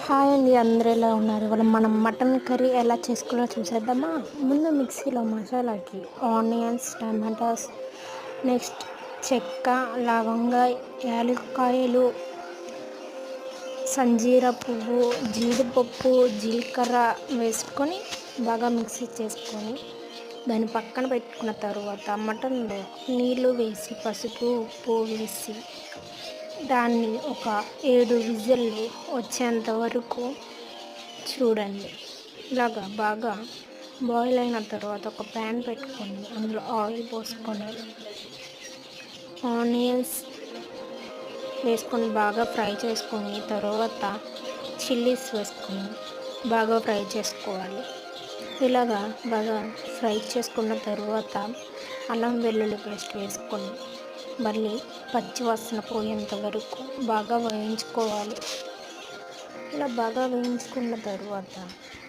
Hi అండి, అందరూ ఎలా ఉన్నారు? ఇవాళ మనం మటన్ కర్రీ ఎలా చేసుకోవాలో చూసేద్దామా. ముందు మిక్సీలో మసాలాకి ఆనియన్స్, టమాటాస్, నెక్స్ట్ చెక్క, లవంగ, యాలక్కాయలు, సంజీర పువ్వు, జీడిపప్పు, జీలకర్ర వేసుకొని బాగా మిక్సీ చేసుకొని దాన్ని పక్కన పెట్టుకున్న తర్వాత మటన్లో నీళ్ళు వేసి పసుపు ఉప్పు వేసి దాన్ని ఒక 7 విజిల్లు వచ్చేంత వరకు చూడండి. ఇలాగా బాగా బాయిల్ అయిన తర్వాత ఒక ప్యాన్ పెట్టుకొని అందులో ఆయిల్ పోసుకొని ఆనియన్స్ వేసుకొని బాగా ఫ్రై చేసుకొని తర్వాత చిల్లీస్ వేసుకొని బాగా ఫ్రై చేసుకోవాలి. ఇలాగా బాగా ఫ్రై చేసుకున్న తర్వాత అల్లం వెల్లుల్లి పేస్ట్ వేసుకొని మళ్ళీ పచ్చివాసన పోయేంత వరకు బాగా వేయించుకోవాలి. ఇలా బాగా వేయించుకున్న తర్వాత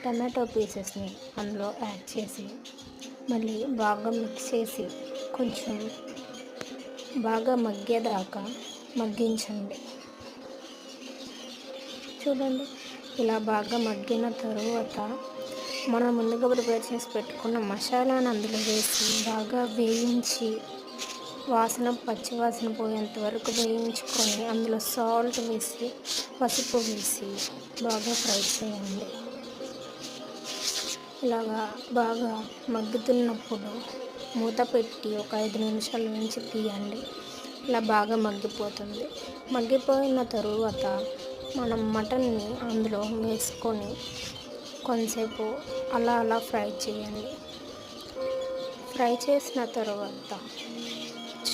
టమాటో పీసెస్ని అందులో యాడ్ చేసి మళ్ళీ బాగా మిక్స్ చేసి కొంచెం బాగా మగ్గేదాకా మగ్గించండి. చూడండి, ఇలా బాగా మగ్గిన తర్వాత మనం ముందుగా ప్రిపేర్ చేసి పెట్టుకున్న మసాలాను అందులో వేసి బాగా వేయించి పచ్చి వాసన పోయేంత వరకు వేయించుకొని అందులో సాల్ట్ వేసి పసుపు వేసి బాగా ఫ్రై చేయండి. ఇలాగా బాగా మగ్గుతున్నప్పుడు మూత పెట్టి ఒక 5 నిమిషాల నుంచి తీయండి. ఇలా బాగా మగ్గిపోతుంది. మగ్గిపోయిన తరువాత మనం మటన్ని అందులో వేసుకొని కొంతసేపు అలా ఫ్రై చేయండి. ఫ్రై చేసిన తర్వాత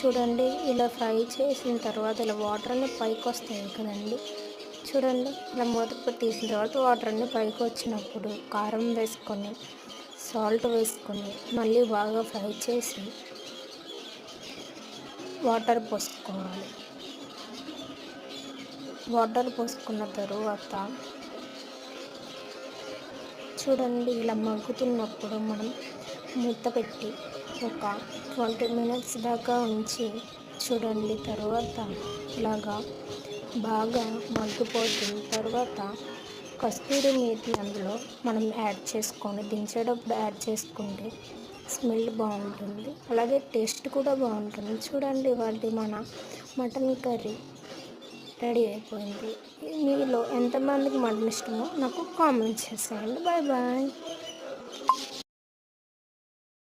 చూడండి, ఇలా ఫ్రై చేసిన తర్వాత ఇలా వాటర్ అన్నీ పైకి వస్తాయి కదండి. చూడండి, ఇలా మూత తీసిన తర్వాత వాటర్ అన్నీ పైకి వచ్చినప్పుడు కారం వేసుకొని సాల్ట్ వేసుకొని మళ్ళీ బాగా ఫ్రై చేసి వాటర్ పోసుకోవాలి. వాటర్ పోసుకున్న తరువాత చూడండి, ఇలా మగ్గుతున్నప్పుడు మనం మూత పెట్టి ఒక 20 మినిట్స్ దాకా ఉంచి చూడండి. తర్వాత ఇలాగా బాగా మగ్గిపోతున్న తర్వాత కస్తూరి మేతి అందులో మనం యాడ్ చేసుకొని దించేటప్పుడు యాడ్ చేసుకుంటే స్మెల్ బాగుంటుంది, అలాగే టేస్ట్ కూడా బాగుంటుంది. చూడండి, వాటి మన మటన్ కర్రీ రెడీ అయిపోయింది. మీలో ఎంతమందికి మటన్ ఇష్టమో నాకు కామెంట్ చేసేయండి. Bye bye.